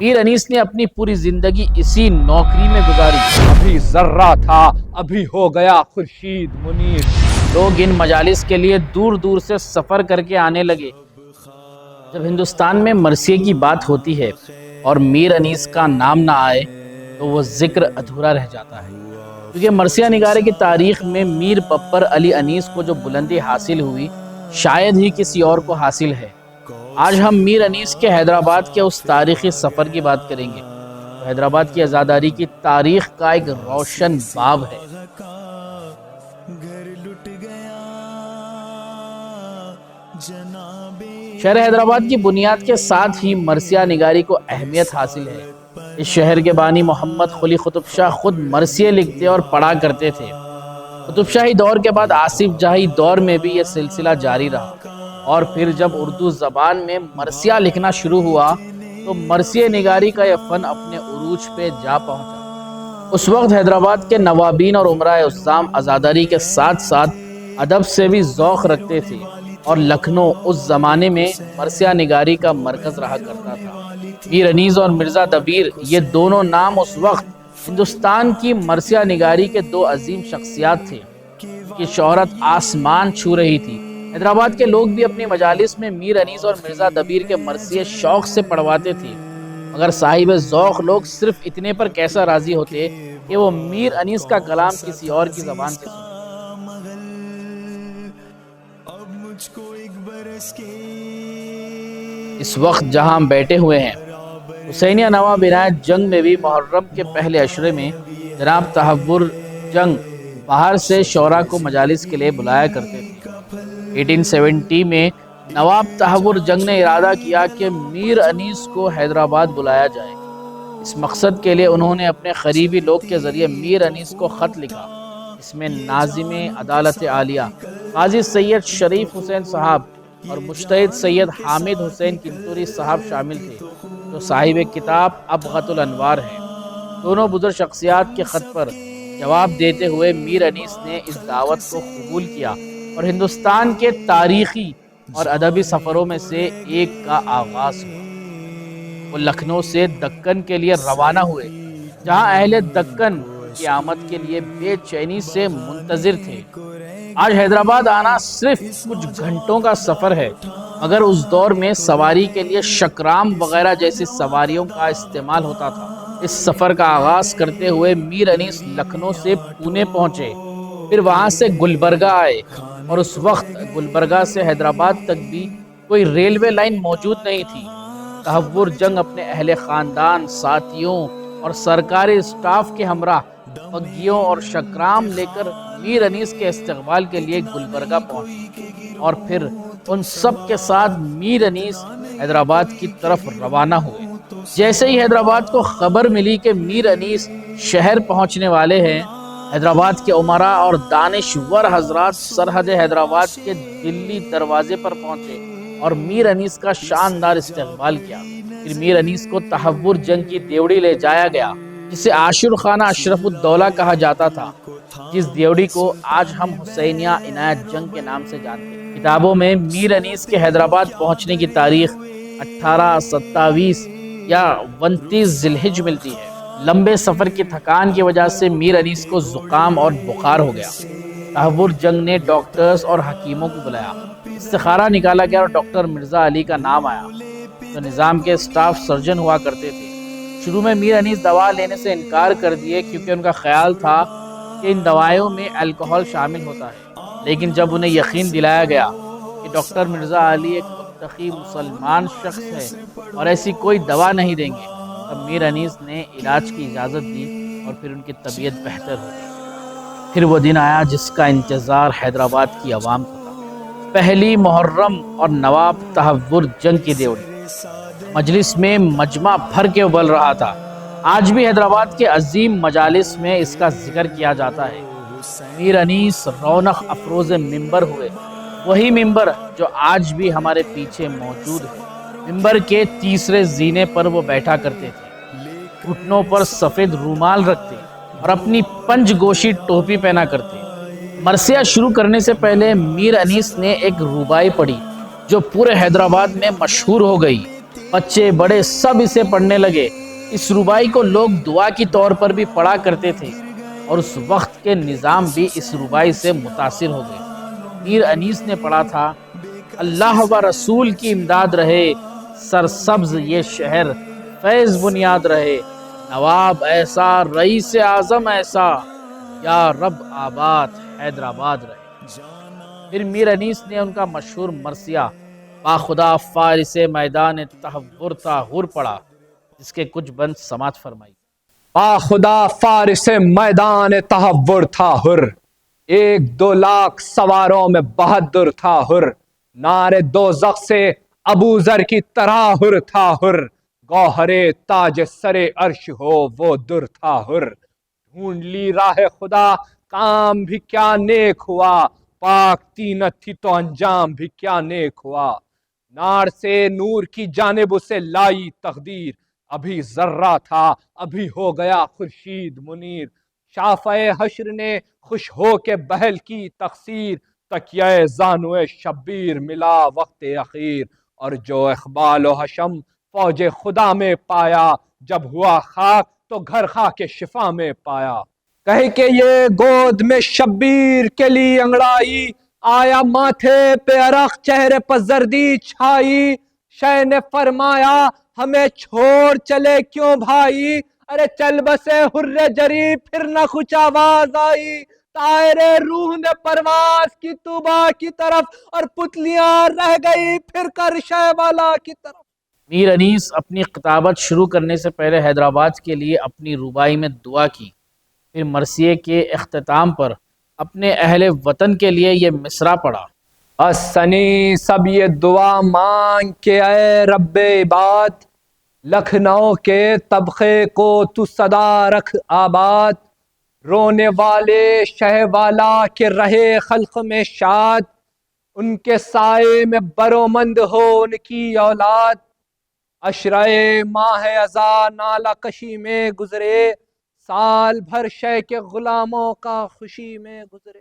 میر انیس نے اپنی پوری زندگی اسی نوکری میں گزاری۔ ابھی ذرہ تھا، ابھی ہو گیا خورشید منیر۔ لوگ ان مجالس کے لیے دور دور سے سفر کر کے آنے لگے۔ جب ہندوستان میں مرثیے کی بات ہوتی ہے اور میر انیس کا نام نہ آئے تو وہ ذکر ادھورا رہ جاتا ہے، کیونکہ مرثیہ نگاری کی تاریخ میں میر ببر علی انیس کو جو بلندی حاصل ہوئی شاید ہی کسی اور کو حاصل ہے۔ آج ہم میر انیس کے حیدرآباد کے اس تاریخی سفر کی بات کریں گے جو حیدرآباد کی آزاداری کی تاریخ کا ایک روشن باب ہے۔ شہر حیدرآباد کی بنیاد کے ساتھ ہی مرثیہ نگاری کو اہمیت حاصل ہے۔ اس شہر کے بانی محمد قلی قطب شاہ خود مرثیے لکھتے اور پڑھا کرتے تھے۔ قطب شاہی دور کے بعد آصف جاہی دور میں بھی یہ سلسلہ جاری رہا، اور پھر جب اردو زبان میں مرثیہ لکھنا شروع ہوا تو مرثیہ نگاری کا یہ فن اپنے عروج پہ جا پہنچا۔ اس وقت حیدرآباد کے نوابین اور امراء عظام عزاداری کے ساتھ ساتھ ادب سے بھی ذوق رکھتے تھے، اور لکھنؤ اس زمانے میں مرثیہ نگاری کا مرکز رہا کرتا تھا۔ میر انیس اور مرزا دبیر یہ دونوں نام اس وقت ہندوستان کی مرثیہ نگاری کے دو عظیم شخصیات تھے کہ شہرت آسمان چھو رہی تھی۔ حیدرآباد کے لوگ بھی اپنی مجالس میں میر انیس اور مرزا دبیر کے مرثیے شوق سے پڑھواتے تھے، مگر صاحب ذوق لوگ صرف اتنے پر کیسا راضی ہوتے کہ وہ میر انیس کا کلام کسی اور کی زبان سے سنیں۔ اس وقت جہاں ہم بیٹھے ہوئے ہیں حسینیہ نواب عنایت جنگ میں بھی محرم کے پہلے عشرے میں جناب تحور جنگ باہر سے شعراء کو مجالس کے لیے بلایا کرتے تھے۔ 1870 میں نواب تحور جنگ نے ارادہ کیا کہ میر انیس کو حیدرآباد بلایا جائے۔ اس مقصد کے لیے انہوں نے اپنے قریبی لوگ کے ذریعے میر انیس کو خط لکھا۔ اس میں ناظم عدالت عالیہ قاضی سید شریف حسین صاحب اور مجتہد سید حامد حسین کنتوری صاحب شامل تھے، جو صاحب کتاب ابغت الانوار ہیں۔ دونوں بزرگ شخصیات کے خط پر جواب دیتے ہوئے میر انیس نے اس دعوت کو قبول کیا اور ہندوستان کے تاریخی اور ادبی سفروں میں سے ایک کا آغاز ہوا۔ وہ لکھنؤ سے دکن کے لیے روانہ ہوئے، جہاں اہل دکن کی آمد کے لیے بے چینی سے منتظر تھے۔ آج حیدرآباد آنا صرف کچھ گھنٹوں کا سفر ہے، مگر اس دور میں سواری کے لیے شکرام وغیرہ جیسی سواریوں کا استعمال ہوتا تھا۔ اس سفر کا آغاز کرتے ہوئے میر انیس لکھنؤ سے پونے پہنچے، پھر وہاں سے گلبرگہ آئے، اور اس وقت گلبرگہ سے حیدرآباد تک بھی کوئی ریلوے لائن موجود نہیں تھی۔ تحور جنگ اپنے اہل خاندان، ساتھیوں اور سرکاری اسٹاف کے ہمراہ بگیوں اور شکرام لے کر میر انیس کے استقبال کے لیے گلبرگہ پہنچے، اور پھر ان سب کے ساتھ میر انیس حیدرآباد کی طرف روانہ ہوئے۔ جیسے ہی حیدرآباد کو خبر ملی کہ میر انیس شہر پہنچنے والے ہیں، حیدرآباد کے امراء اور دانشور حضرات سرحد حیدرآباد کے دلی دروازے پر پہنچے اور میر انیس کا شاندار استقبال کیا۔ پھر میر انیس کو تحور جنگ کی دیوڑی لے جایا گیا، جسے عاشور خانہ اشرف الدولہ کہا جاتا تھا، جس دیوڑی کو آج ہم حسینیہ عنایت جنگ کے نام سے جانتے ہیں۔ کتابوں میں میر انیس کے حیدرآباد پہنچنے کی تاریخ 18، 27 یا 29 ذی الحجہ ملتی ہے۔ لمبے سفر کی تھکان کی وجہ سے میر انیس کو زکام اور بخار ہو گیا۔ تحور جنگ نے ڈاکٹرز اور حکیموں کو بلایا، استخارہ نکالا گیا اور ڈاکٹر مرزا علی کا نام آیا، جو نظام کے اسٹاف سرجن ہوا کرتے تھے۔ شروع میں میر انیس دوا لینے سے انکار کر دیے، کیونکہ ان کا خیال تھا کہ ان دوائیوں میں الکحل شامل ہوتا ہے، لیکن جب انہیں یقین دلایا گیا کہ ڈاکٹر مرزا علی ایک متقی مسلمان شخص ہے اور ایسی کوئی دوا نہیں دیں گے، تب میر انیس نے علاج کی اجازت دی اور پھر ان کی طبیعت بہتر ہو گئی۔ پھر وہ دن آیا جس کا انتظار حیدرآباد کی عوام کو تھا، پہلی محرم اور نواب تحور جنگ کی دیوڑی۔ مجلس میں مجمع بھر کے ابل رہا تھا۔ آج بھی حیدرآباد کے عظیم مجالس میں اس کا ذکر کیا جاتا ہے۔ میر انیس رونق افروز ممبر ہوئے، وہی ممبر جو آج بھی ہمارے پیچھے موجود ہے۔ ممبر کے تیسرے زینے پر وہ بیٹھا کرتے تھے، گھٹنوں پر سفید رومال رکھتے اور اپنی پنج گوشی ٹوپی پہنا کرتے۔ مرثیہ شروع کرنے سے پہلے میر انیس نے ایک ربائی پڑھی جو پورے حیدرآباد میں مشہور ہو گئی۔ بچے بڑے سب اسے پڑھنے لگے۔ اس ربائی کو لوگ دعا کی طور پر بھی پڑھا کرتے تھے اور اس وقت کے نظام بھی اس ربائی سے متاثر ہو گئے۔ میر انیس نے پڑھا تھا: اللہ و رسول کی امداد رہے، سرسبز یہ شہر فیض بنیاد رہے، نواب ایسا رئیس اعظم ایسا، یا رب آباد حیدرآباد رہے۔ پھر میر انیس نے ان کا مشہور مرثیہ باخدا فارس میدان تحور تھا حر پڑھا، جس کے کچھ بند سماعت فرمائی۔ باخدا فارس میدان تحور تھا حر، 1-2 لاکھ سواروں میں بہادر تھا حر، نار دوزخ سے ابو ذر کی طرح حر تھا حر، گوہرے تاج سر عرش ہو وہ در تھا حر، ڈھونڈ لی راہ خدا کام بھی کیا نیک ہوا، پاک تینت تھی تو انجام بھی کیا نیک ہوا، نار سے نور کی جانب اسے لائی تقدیر، ابھی ذرہ تھا ابھی ہو گیا خورشید منیر، شافع حشر نے خوش ہو کے بہل کی تقصیر، تکیہ زانو شبیر ملا وقت اخیر، اور جو اقبال و حشم فوج خدا میں پایا، جب ہوا خاک تو گھر خاک شفا میں پایا، کہے کہ یہ گود میں شبیر کے لیے انگڑائی، آیا ماتھے پہ عرق چہرے پر زردی چھائی، شے نے فرمایا ہمیں چھوڑ چلے کیوں بھائی، ارے چل بسے حر جری پھر نہ کچھ آواز آئی، طائر روح نے پرواز کی طوبا کی طرف، اور پتلیاں رہ گئی پھر کر شہ والا کی طرف۔ میر انیس اپنی کتابت شروع کرنے سے پہلے حیدرآباد کے لیے اپنی ربائی میں دعا کی، پھر مرثیے کے اختتام پر اپنے اہل وطن کے لیے یہ مصرع پڑھا: سنی سب یہ دعا مانگ کے اے رب عباد، لکھنؤ کے طبقے کو تو صدا رکھ آباد، رونے والے شہ والا کے رہے خلق میں شاد، ان کے سائے میں برومند ہو ان کی اولاد، عشرۂ ماہ ازاں نالہ کشی میں گزرے، سال بھر شہ کے غلاموں کا خوشی میں گزرے۔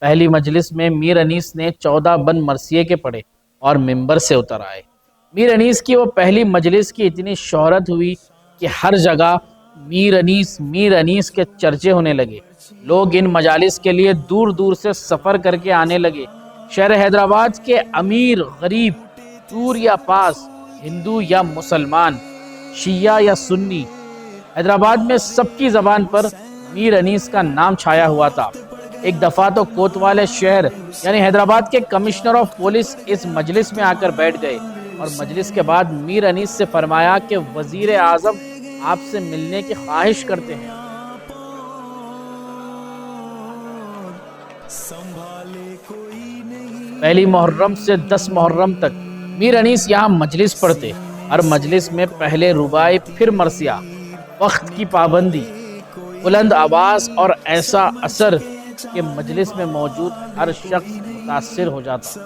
پہلی مجلس میں میر انیس نے 14 بند مرثیے کے پڑھے اور ممبر سے اتر آئے۔ میر انیس کی وہ پہلی مجلس کی اتنی شہرت ہوئی کہ ہر جگہ میر انیس کے چرچے ہونے لگے۔ لوگ ان مجالس کے لیے دور دور سے سفر کر کے آنے لگے۔ شہر حیدرآباد کے امیر غریب، دور یا پاس، ہندو یا مسلمان، شیعہ یا سنی، حیدرآباد میں سب کی زبان پر میر انیس کا نام چھایا ہوا تھا۔ ایک دفعہ تو کوتوال شہر یعنی حیدرآباد کے کمشنر آف پولیس اس مجلس میں آ کر بیٹھ گئے اور مجلس کے بعد میر انیس سے فرمایا کہ وزیر اعظم آپ سے ملنے کی خواہش کرتے ہیں۔ پہلی محرم سے 10 محرم تک میر انیس یہاں مجلس پڑھتے۔ ہر مجلس میں پہلے ربائی پھر مرثیہ، وقت کی پابندی، بلند آواز اور ایسا اثر کہ مجلس میں موجود ہر شخص متاثر ہو جاتا۔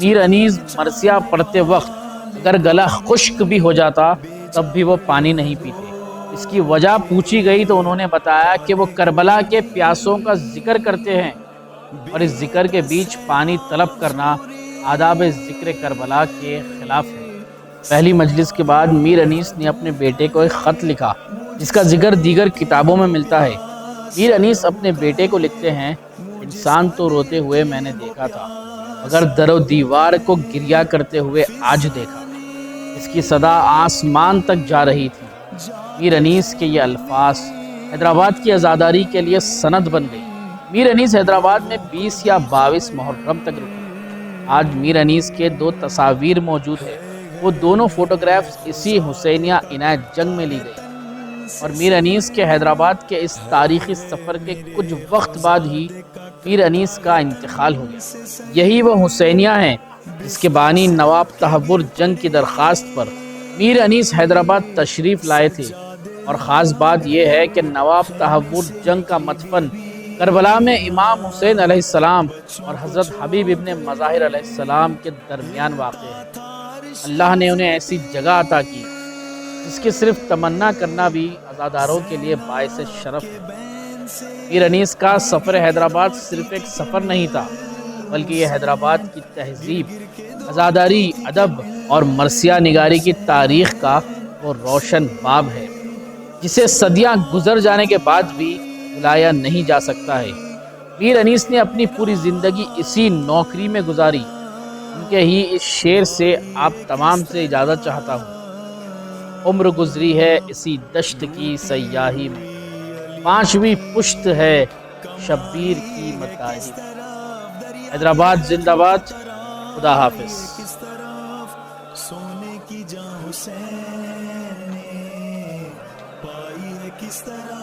میر انیس مرثیہ پڑھتے وقت اگر گلا خشک بھی ہو جاتا تب بھی وہ پانی نہیں پیتے۔ اس کی وجہ پوچھی گئی تو انہوں نے بتایا کہ وہ کربلا کے پیاسوں کا ذکر کرتے ہیں اور اس ذکر کے بیچ پانی طلب کرنا آداب ذکر کربلا کے خلاف ہے۔ پہلی مجلس کے بعد میر انیس نے اپنے بیٹے کو ایک خط لکھا جس کا ذکر دیگر کتابوں میں ملتا ہے۔ میر انیس اپنے بیٹے کو لکھتے ہیں: انسان تو روتے ہوئے میں نے دیکھا تھا، مگر در و دیوار کو گریا کرتے ہوئے آج دیکھا۔ اس کی صدا آسمان تک جا رہی تھی۔ میر انیس کے یہ الفاظ حیدرآباد کی آزاداری کے لیے سند بن گئی۔ میر انیس حیدرآباد میں 20 یا 22 محرم تک رکے۔ آج میر انیس کے 2 تصاویر موجود ہیں۔ وہ دونوں فوٹوگرافز اسی حسینیہ عنایت جنگ میں لی گئی اور میر انیس کے حیدرآباد کے اس تاریخی سفر کے کچھ وقت بعد ہی میر انیس کا انتقال ہو گیا۔ یہی وہ حسینیہ ہیں جس کے بانی نواب تحور جنگ کی درخواست پر میر انیس حیدرآباد تشریف لائے تھے، اور خاص بات یہ ہے کہ نواب تحور جنگ کا مدفن کربلا میں امام حسین علیہ السلام اور حضرت حبیب ابن مظاہر علیہ السلام کے درمیان واقع ہے۔ اللہ نے انہیں ایسی جگہ عطا کی جس کی صرف تمنا کرنا بھی عزاداروں کے لیے باعث شرف ہے۔ میر انیس کا سفر حیدرآباد صرف ایک سفر نہیں تھا، بلکہ یہ حیدرآباد کی تہذیب، عزاداری، ادب اور مرثیہ نگاری کی تاریخ کا وہ روشن باب ہے جسے صدیاں گزر جانے کے بعد بھی بھلایا نہیں جا سکتا ہے۔ میر انیس نے اپنی پوری زندگی اسی نوکری میں گزاری۔ ان کے ہی اس شعر سے آپ تمام سے اجازت چاہتا ہوں۔ عمر گزری ہے اسی دشت کی سیاہی میں، 5ویں پشت ہے شبیر کی مداحی میں۔ حیدرآباد زندہ باد۔ خدا حافظ۔ سونے کی جاں حسین نے پائی ہے کس طرح،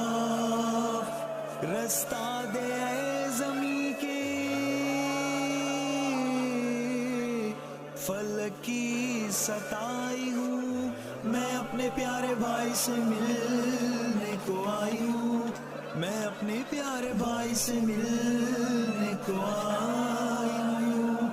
رستہ دے اے زمیں کے فلک کی ستائی ہوں، میں اپنے پیارے بھائی سے ملنے کو آئی ہوں، میں اپنے پیارے بھائی سے ملنے کو آئی ہوں۔